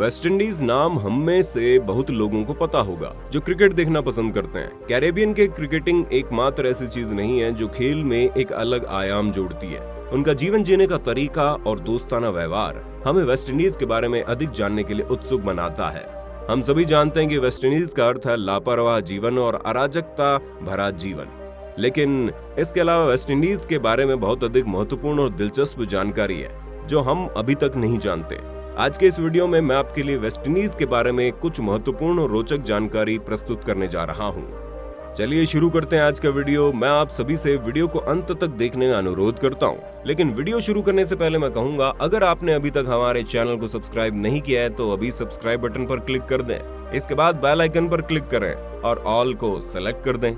West Indies नाम हम में से बहुत लोगों को पता होगा जो क्रिकेट देखना पसंद करते हैं। कैरेबियन के क्रिकेटिंग एकमात्र ऐसी चीज नहीं है जो खेल में एक अलग आयाम जोड़ती है। उनका जीवन जीने का तरीका और दोस्ताना व्यवहार हमें वेस्ट इंडीज के बारे में अधिक जानने के लिए उत्सुक बनाता है। हम सभी जानते हैं कि वेस्ट इंडीज का अर्थ है लापरवाह जीवन और अराजकता भरा जीवन, लेकिन इसके अलावा वेस्ट इंडीज के बारे में बहुत अधिक महत्वपूर्ण और दिलचस्प जानकारी है जो हम अभी तक नहीं जानते। आज के इस वीडियो में मैं आपके लिए वेस्ट इंडीज के बारे में कुछ महत्वपूर्ण और रोचक जानकारी प्रस्तुत करने जा रहा हूं। चलिए शुरू करते हैं आज का वीडियो। मैं आप सभी से वीडियो को अंत तक देखने का अनुरोध करता हूं, लेकिन वीडियो शुरू करने से पहले मैं कहूंगा, अगर आपने अभी तक हमारे चैनल को सब्सक्राइब नहीं किया है तो अभी सब्सक्राइब बटन पर क्लिक कर दें। इसके बाद बेल आइकन पर क्लिक करें और ऑल को सेलेक्ट कर दें।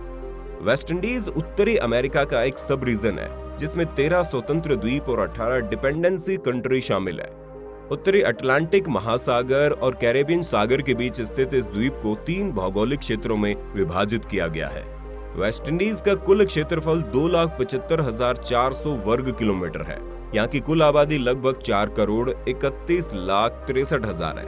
वेस्ट इंडीज उत्तरी अमेरिका का एक सब रीजन है जिसमें 13 स्वतंत्र द्वीप और 18 डिपेंडेंसी कंट्री शामिल है। उत्तरी अटलांटिक महासागर और कैरेबियन सागर के बीच स्थित इस द्वीप को 3 भौगोलिक क्षेत्रों में विभाजित किया गया है। वेस्ट इंडीज का कुल क्षेत्रफल 2,75,400 वर्ग किलोमीटर है। यहाँ की कुल आबादी लगभग 4,31,63,63,000 है।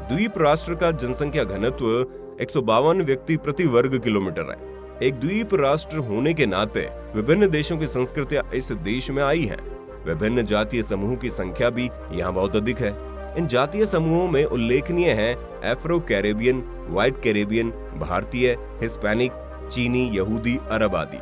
द्वीप राष्ट्र का जनसंख्या घनत्व 152 व्यक्ति प्रति वर्ग किलोमीटर है। एक द्वीप राष्ट्र होने के नाते विभिन्न देशों की संस्कृतियां इस देश में आई हैं। विभिन्न जातीय समूह की संख्या भी यहाँ बहुत अधिक है। इन जातीय समूहों में उल्लेखनीय हैं एफ्रो कैरेबियन, व्हाइट कैरेबियन, भारतीय, हिस्पैनिक, चीनी, यहूदी, अरब आदि।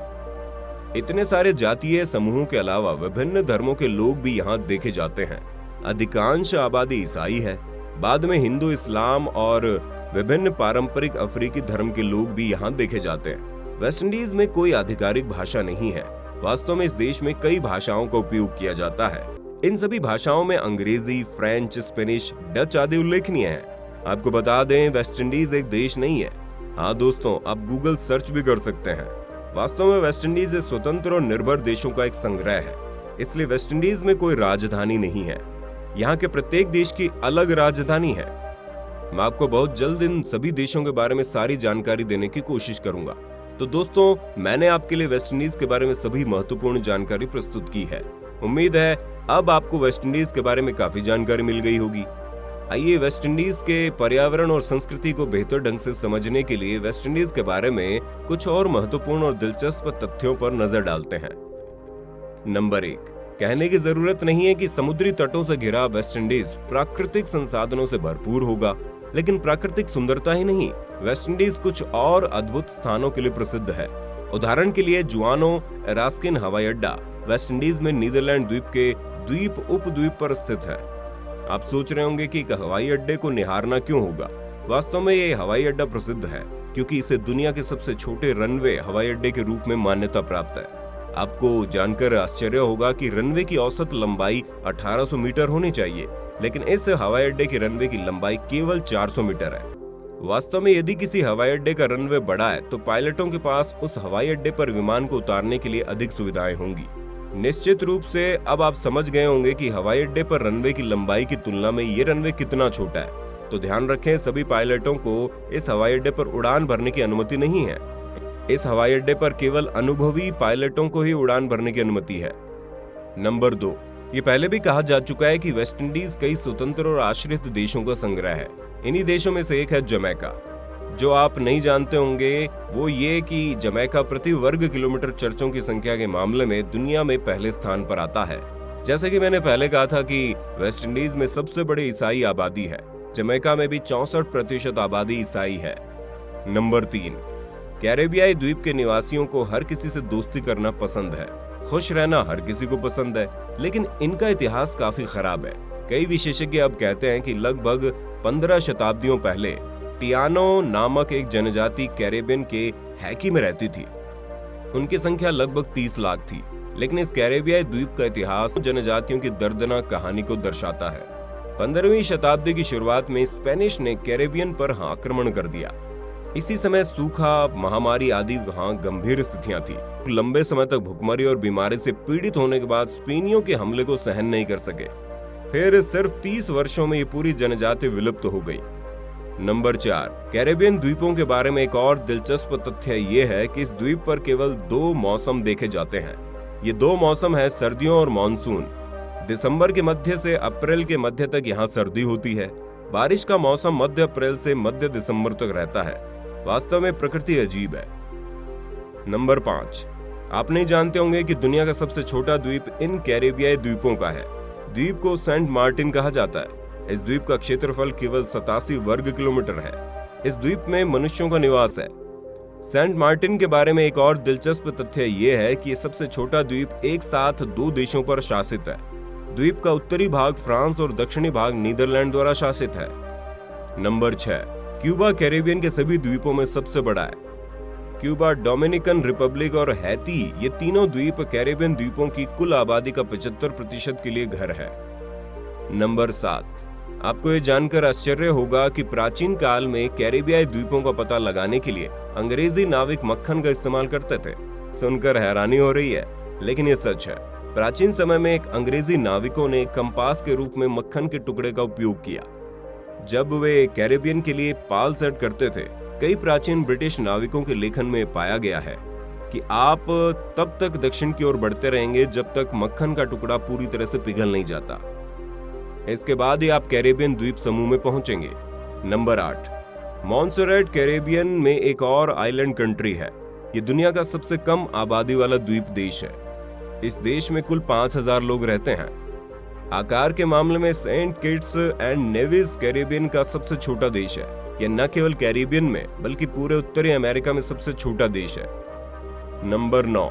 इतने सारे जातीय समूहों के अलावा विभिन्न धर्मों के लोग भी यहाँ देखे जाते हैं। अधिकांश आबादी ईसाई है। बाद में हिंदू, इस्लाम और विभिन्न पारंपरिक अफ्रीकी धर्म के लोग भी यहाँ देखे जाते हैं। वेस्ट इंडीज में कोई आधिकारिक भाषा नहीं है। वास्तव में इस देश में कई भाषाओं का उपयोग किया जाता है। इन सभी भाषाओं में अंग्रेजी, फ्रेंच, स्पेनिश, डच आदि उल्लेखनीय हैं। आपको बता दें, वेस्ट इंडीज एक देश नहीं है। हाँ दोस्तों, आप गूगल सर्च भी कर सकते हैं। वास्तव में वेस्ट इंडीज एक स्वतंत्र और निर्भर देशों का एक संग्रह है, इसलिए वेस्ट इंडीज में कोई राजधानी नहीं है। यहाँ के प्रत्येक देश की अलग राजधानी है। मैं आपको बहुत जल्द इन सभी देशों के बारे में सारी जानकारी देने की कोशिश करूंगा। तो दोस्तों, मैंने आपके लिए वेस्ट इंडीज के बारे में सभी महत्वपूर्ण जानकारी प्रस्तुत की है। उम्मीद है अब आपको वेस्ट इंडीज के बारे में काफी जानकारी मिल गई होगी। आइए वेस्ट इंडीज के पर्यावरण और संस्कृति को बेहतर ढंग से समझने के लिए वेस्ट इंडीज के बारे में कुछ और महत्वपूर्ण और दिलचस्प तथ्यों पर नजर डालते हैं। नंबर 1, कहने की जरूरत नहीं है कि समुद्री तटों से घिरा वेस्ट इंडीज प्राकृतिक संसाधनों से भरपूर होगा, लेकिन प्राकृतिक सुंदरता ही नहीं, वेस्ट इंडीज कुछ और अद्भुत स्थानों के लिए प्रसिद्ध है। उदाहरण के लिए जुआनो एरास्किन हवाई अड्डा वेस्ट इंडीज में नीदरलैंड द्वीप के द्वीप उपद्वीप पर स्थित है। आप सोच रहे होंगे कि हवाई अड्डे को निहारना क्यों होगा। वास्तव में ये हवाई अड्डा प्रसिद्ध है क्योंकि इसे दुनिया के सबसे छोटे रनवे हवाई अड्डे के रूप में मान्यता प्राप्त है। आपको जानकर आश्चर्य होगा कि रनवे की औसत लंबाई 1800 मीटर होनी चाहिए, लेकिन इस हवाई अड्डे की रनवे की लंबाई केवल 400 मीटर है। वास्तव में यदि किसी हवाई अड्डे का रनवे बड़ा है तो पायलटों के पास उस हवाई अड्डे पर विमान को उतारने के लिए अधिक सुविधाएं होंगी। निश्चित रूप से अब आप समझ गए होंगे कि हवाई अड्डे पर रनवे की लंबाई की तुलना में ये रनवे कितना छोटा है। तो ध्यान रखें, सभी पायलटों को इस हवाई अड्डे पर उड़ान भरने की अनुमति नहीं है। इस हवाई अड्डे पर केवल अनुभवी पायलटों को ही उड़ान भरने की अनुमति है। नंबर 2, ये पहले भी कहा जा चुका है कि वेस्ट इंडीज कई स्वतंत्र और आश्रित देशों का संग्रह है। इन्हीं देशों में से एक है जमैका। जो आप नहीं जानते होंगे वो ये कि जमैका प्रति वर्ग किलोमीटर चर्चों की संख्या के मामले में दुनिया में पहले स्थान पर आता है। जैसे कि मैंने पहले कहा था कि वेस्ट इंडीज में सबसे बड़ी ईसाई आबादी है। जमैका में भी 64% आबादी ईसाई है। नंबर 3, कैरेबियाई द्वीप के निवासियों को हर किसी से दोस्ती करना पसंद है। खुश रहना हर किसी को पसंद है, लेकिन इनका इतिहास काफी खराब है। कई विशेषज्ञ अब कहते हैं कि लगभग 15 शताब्दियों पहले टियानो नामक एक जनजाति कैरेबियन के हैकी में रहती थी। उनकी संख्या लगभग 30 लाख थी, लेकिन इस कैरेबियाई द्वीप का इतिहास जनजातियों की दर्दनाक कहानी को दर्शाता है। 15वीं शताब्दी की शुरुआत में स्पेनिश ने कैरेबियन पर आक्रमण कर दिया। इसी समय सूखा, महामारी आदि वहां गंभीर स्थितियां थी। लंबे समय तक भुखमरी और बीमारी से पीड़ित होने के बाद स्पेनियों के हमले को सहन नहीं कर सके। फिर सिर्फ 30 वर्षों में ये पूरी जनजाति विलुप्त हो गई। नंबर 4, कैरेबियन द्वीपों के बारे में एक और दिलचस्प तथ्य ये है कि इस द्वीप पर केवल 2 मौसम देखे जाते हैं। ये 2 मौसम है सर्दियों और मानसून। दिसंबर के मध्य से अप्रैल के मध्य तक यहाँ सर्दी होती है, बारिश का मौसम मध्य अप्रैल से मध्य दिसंबर तक रहता है। वास्तव में प्रकृति अजीब है। नंबर 5, आप नहीं जानते होंगे कि दुनिया का सबसे छोटा द्वीप इन कैरेबियाई द्वीपों का है। द्वीप को सेंट मार्टिन कहा जाता है। इस द्वीप का क्षेत्रफल केवल 87 वर्ग किलोमीटर है। इस द्वीप में मनुष्यों का निवास है। सेंट मार्टिन के बारे में एक और दिलचस्प तथ्य ये है कि ये सबसे छोटा द्वीप एक साथ 2 देशों पर शासित है। द्वीप का उत्तरी भाग फ्रांस और दक्षिणी भाग नीदरलैंड द्वारा शासित है। नंबर 6, क्यूबा कैरेबियन के सभी द्वीपों में सबसे बड़ा है। क्यूबा, डोमिनिकन रिपब्लिक और हैती, ये तीनों द्वीप कैरेबियन द्वीपों की कुल आबादी का 75% के लिए घर है। नंबर 7, आपको ये जानकर आश्चर्य होगा कि प्राचीन काल में कैरेबियाई द्वीपों का पता लगाने के लिए अंग्रेजी नाविक मक्खन का इस्तेमाल करते थे। सुनकर हैरानी हो रही है, लेकिन ये सच है। प्राचीन समय में एक अंग्रेजी नाविकों ने कंपास के रूप में मक्खन के टुकड़े का उपयोग किया जब वे कैरेबियन के लिए पाल सेट करते थे। कई प्राचीन ब्रिटिश नाविकों के लेखन में पाया गया है कि आप तब तक दक्षिण की ओर बढ़ते रहेंगे जब तक मक्खन का टुकड़ा पूरी तरह से पिघल नहीं जाता। इसके बाद ही आप कैरेबियन द्वीप समूह में पहुंचेंगे। नंबर 8, मॉन्सेरेट कैरेबियन में एक और आइलैंड कंट्री है। ये दुनिया का सबसे कम आबादी वाला द्वीप देश है। इस देश में कुल 5000 लोग रहते हैं। आकार के मामले में Saint Kitts and Nevis Caribbean का सबसे छोटा देश है। यह न केवल कैरेबियन में बल्कि पूरे उत्तरी अमेरिका में सबसे छोटा देश है। नंबर 9,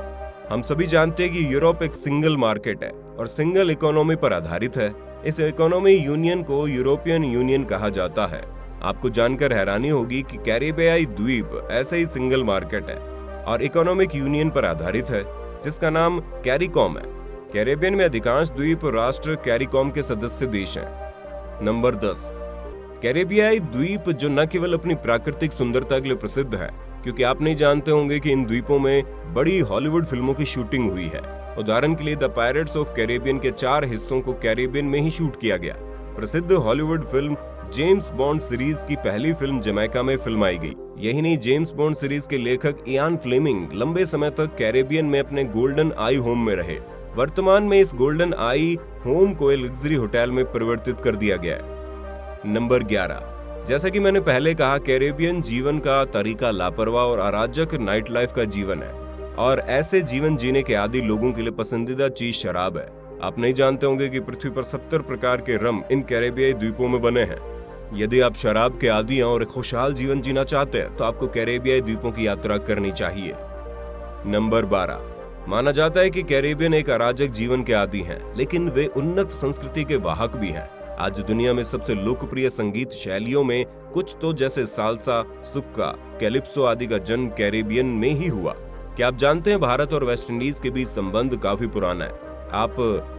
हम सभी जानते हैं कि यूरोप एक सिंगल मार्केट है और सिंगल इकोनॉमी पर आधारित है। इस इकोनॉमी यूनियन को यूरोपियन यूनियन कहा जाता है। आपको जानकर हैरानी होगी कि कैरेबियाई द्वीप ऐसे ही सिंगल मार्केट है और इकोनॉमिक यूनियन पर आधारित है, जिसका नाम कैरिकॉम है। कैरेबियन में अधिकांश द्वीप राष्ट्र कैरिकॉम के सदस्य देश हैं। नंबर 10, कैरेबियाई द्वीप जो न केवल अपनी प्राकृतिक सुंदरता के लिए प्रसिद्ध है, क्योंकि आप नहीं जानते होंगे कि इन द्वीपों में बड़ी हॉलीवुड फिल्मों की शूटिंग हुई है। उदाहरण के लिए द पायरेट्स ऑफ कैरेबियन के 4 हिस्सों को कैरेबियन में ही शूट किया गया। प्रसिद्ध Hollywood film James bond series की पहली फिल्म जमैका में फिल्माई गई। यही नहीं, जेम्स बॉन्ड सीरीज के लेखक इयान फ्लेमिंग लंबे समय तक कैरेबियन में अपने गोल्डन आई होम में रहे। वर्तमान में इस गोल्डन आई होम को एक लग्जरी होटल में परिवर्तित कर दिया गया है। नंबर 11, जैसा कि मैंने पहले कहा, कैरेबियन जीवन का तरीका लापरवाह और अराजक नाइट लाइफ का जीवन है और ऐसे जीवन जीने के आदी लोगों के लिए पसंदीदा चीज शराब है। आप नहीं जानते होंगे कि पृथ्वी पर 70 प्रकार के रम इन कैरेबियाई द्वीपों में बने हैं। यदि आप शराब के आदी हैं और एक खुशहाल जीवन जीना चाहते हैं तो आपको कैरेबियाई द्वीपों की यात्रा करनी चाहिए। नंबर 12, माना जाता है कि कैरेबियन एक अराजक जीवन के आदी हैं, लेकिन वे उन्नत संस्कृति के वाहक भी हैं। आज दुनिया में सबसे लोकप्रिय संगीत शैलियों में कुछ तो जैसे साल्सा, सुक्का, कैलिप्सो आदि का जन्म कैरेबियन में ही हुआ। क्या आप जानते हैं भारत और वेस्ट इंडीज के बीच संबंध काफी पुराना है। आप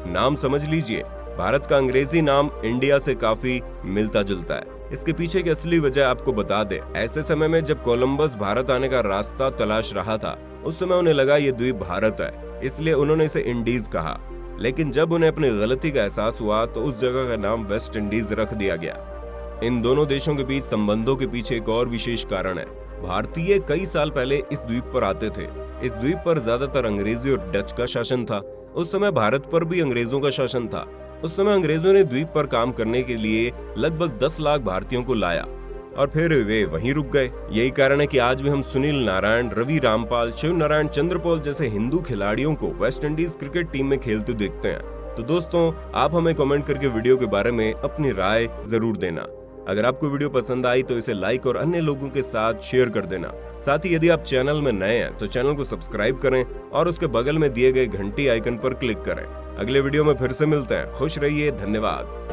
नाम समझ लीजिए, भारत का अंग्रेजी नाम इंडिया से काफी मिलता जुलता है। इसके पीछे की असली वजह आपको बता दे। ऐसे समय में जब कोलंबस भारत आने का रास्ता तलाश रहा था, उस समय उन्हें लगा ये द्वीप भारत है, इसलिए उन्होंने इसे इंडीज कहा। लेकिन जब उन्हें अपनी गलती का एहसास हुआ तो उस जगह का नाम वेस्ट इंडीज रख दिया गया। इन दोनों देशों के बीच संबंधों के पीछे एक और विशेष कारण है। भारतीय कई साल पहले इस द्वीप पर आते थे। इस द्वीप पर ज्यादातर अंग्रेजी और डच का शासन था। उस समय भारत पर भी अंग्रेजों का शासन था। उस समय अंग्रेजों ने द्वीप पर काम करने के लिए लगभग 10 लाख भारतीयों को लाया और फिर वे वहीं रुक गए। यही कारण है कि आज भी हम सुनील नारायण, रवि रामपाल, शिव नारायण चंद्रपॉल जैसे हिंदू खिलाड़ियों को वेस्ट इंडीज क्रिकेट टीम में खेलते देखते हैं। तो दोस्तों, आप हमें कमेंट करके वीडियो के बारे में अपनी राय जरूर देना। अगर आपको वीडियो पसंद आई तो इसे लाइक और अन्य लोगों के साथ शेयर कर देना। साथ ही यदि आप चैनल में नए हैं तो चैनल को सब्सक्राइब करें और उसके बगल में दिए गए घंटी आइकन पर क्लिक करें। अगले वीडियो में फिर से मिलते हैं। खुश रहिए। धन्यवाद।